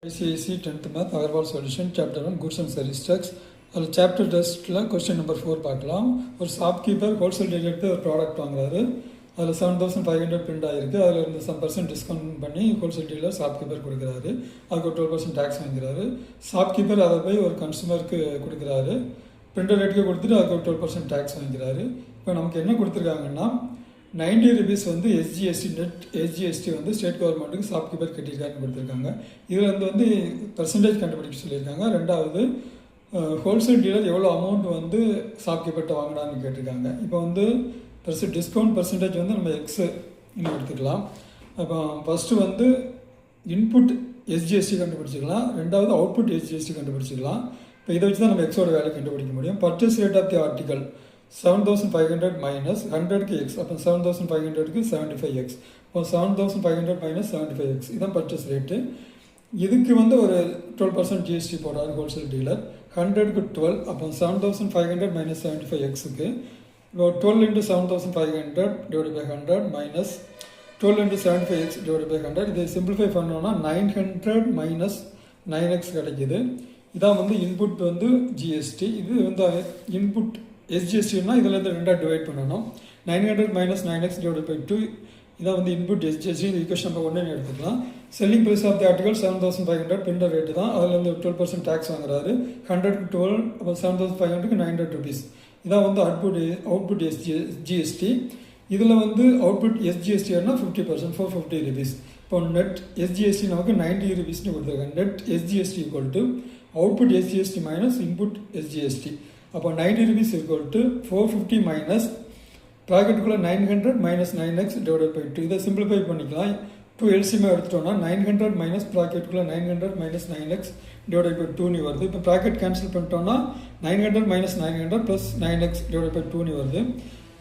ICICI 10th Math Agarwal Solution Chapter 1 Goods and Service Tax அதில் chapter டெஸ்ட்டில் question number 4 பார்க்கலாம். ஒரு shopkeeper wholesale டீலருக்கு ஒரு ப்ராடக்ட் வாங்குறாரு. அதில் 7500 பிரிண்ட் ஆகிருக்கு. அதில் இருந்து சம் பர்சன்ட் டிஸ்கவுண்ட் பண்ணி ஹோல்சேல் டீலர் ஷாப்கீப்பர் கொடுக்குறாரு. அதுக்கு ஒரு 12% டேக்ஸ் வாங்கிறாரு. ஷாப்கீப்பர் அதை போய் ஒரு கன்சூமருக்கு கொடுக்குறாரு. பிரிண்டர் ரேட்டுக்கு கொடுத்துட்டு அதுக்கு ஒரு 12% டேக்ஸ் வாங்கிறாரு. இப்போ நமக்கு என்ன கொடுத்துருக்காங்கன்னா 90 rupees வந்து எஸ்ஜிஎஸ்டி வந்து ஸ்டேட் கவர்மெண்ட்டுக்கு ஷாப்கீப்பர் கட்டியிருக்காருன்னு கொடுத்துருக்காங்க. இதில் வந்து பெர்சன்டேஜ் கண்டுபிடிக்க சொல்லியிருக்காங்க. ரெண்டாவது ஹோல்சேல் டீலர் எவ்வளோ அமௌண்ட் வந்து ஷாப்கீப்பர்கிட்ட வாங்கினான்னு கேட்டிருக்காங்க. இப்போ வந்து டிஸ்கவுண்ட் பர்சன்டேஜ் வந்து நம்ம எக்ஸு இன்னும் எடுத்துக்கலாம். இப்போ ஃபஸ்ட்டு வந்து இன்புட் எஸ்ஜிஎஸ்டி கண்டுபிடிச்சிக்கலாம். ரெண்டாவது அவுட்புட் எஸ்ஜிஎஸ்டி கண்டுபிடிச்சிக்கலாம். இப்போ இதை வச்சு தான் நம்ம எக்ஸோட வேலை கண்டுபிடிக்க முடியும். Purchase rate of the article 7500 minus 100க்கு எக்ஸ். அப்போ 7500க்கு 75x. இப்போ 7500 மைனஸ் 75x இதுதான் பர்ச்சேஸ் ரேட்டு. இதுக்கு வந்து ஒரு 12% ஜிஎஸ்டி போடுறாரு ஹோல்சேல் டீலர். 100க்கு 12. அப்போ 7500 மைனஸ் 75xக்கு இப்போ 12 into 7500 divide by 100 minus 12 into 75x divide by 100. இதை சிம்பிளிஃபை பண்ணோன்னா 900 மைனஸ் 9x கிடைக்கிது. இதான் வந்து இன்புட் வந்து ஜிஎஸ்டி. இது வந்து இன்புட் எஸ்ஜிஎஸ்டினா இதில் இருந்து ரெண்டாக டிவைட் பண்ணணும். 900 மைனஸ் 9x டிவைட் பை 2 இதான் வந்து இன்புட் எஸ்ஜிஎஸ்டி. இது ஈக்குவேஷன் நம்பர் 1 எடுத்துக்கலாம். Selling price of the article 7500 printer rate தான். அதில் வந்து 12% டேக்ஸ் வாங்குறாரு. 100க்கு 12. அப்போ 7500க்கு 900 rupees. இதான் வந்து அவுட்புட் எஸ்ஜிஎஸ்டி. இதில் வந்து அவுட்புட் எஸ்ஜிஎஸ்டினா 50% 450 rupees. இப்போ நெட் எஸ்ஜிஎஸ்டி நமக்கு 90 rupeesனு கொடுத்துருக்காங்க. Net SGST equal to output SGST minus input SGST. அப்போ 90 rupees ஈக்குவல் டு 450 மைனஸ் ப்ராக்கெட்டுக்குள்ளே 900 மைனஸ் 9x டிவைட் பை 2. இதை சிம்பிளிஃபை பண்ணிக்கலாம். 2 எல்சிஎம்மாக எடுத்துட்டோம்னா 900 மைனஸ் ப்ராக்கெட்டுக்குள்ளே 900 மைனஸ் 9x டிவைட் பை 2 வருது. இப்போ ப்ராக்கெட் கேன்சல் பண்ணிட்டோம்னா 900 minus 900 plus 9x divide by 2 வருது.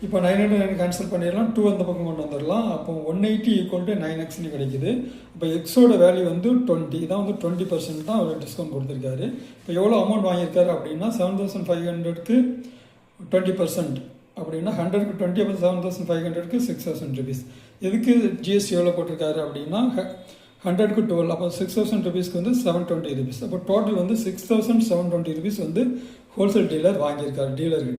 இப்போ 900 கேன்சல் பண்ணிடலாம். 2 அந்த பக்கம் கொண்டு வந்துடலாம். அப்போ 180 ஈக்குவல் டு 9xன்னு கிடைக்குது. இப்போ எக்ஸோட வேல்யூ வந்து 20. இதான் வந்து 20% தான் அவர் டிஸ்கவுண்ட் கொடுத்துருக்காரு. இப்போ எவ்வளோ அமௌண்ட் வாங்கியிருக்காரு அப்படின்னா 7500க்கு 20% அப்படின்னா 100க்கு 20. அப்போ 7500க்கு 6000 rupees. எதுக்கு ஜிஎஸ்டி எவ்வளோ போட்டிருக்காரு அப்படின்னா 100க்கு 12. அப்போ 6000 rupeesக்கு வந்து 720 rupees. அப்போ டோட்டல் வந்து 6720 rupees வந்து ஹோல்சேல் டீலர் வாங்கியிருக்காரு டீலருக்கு.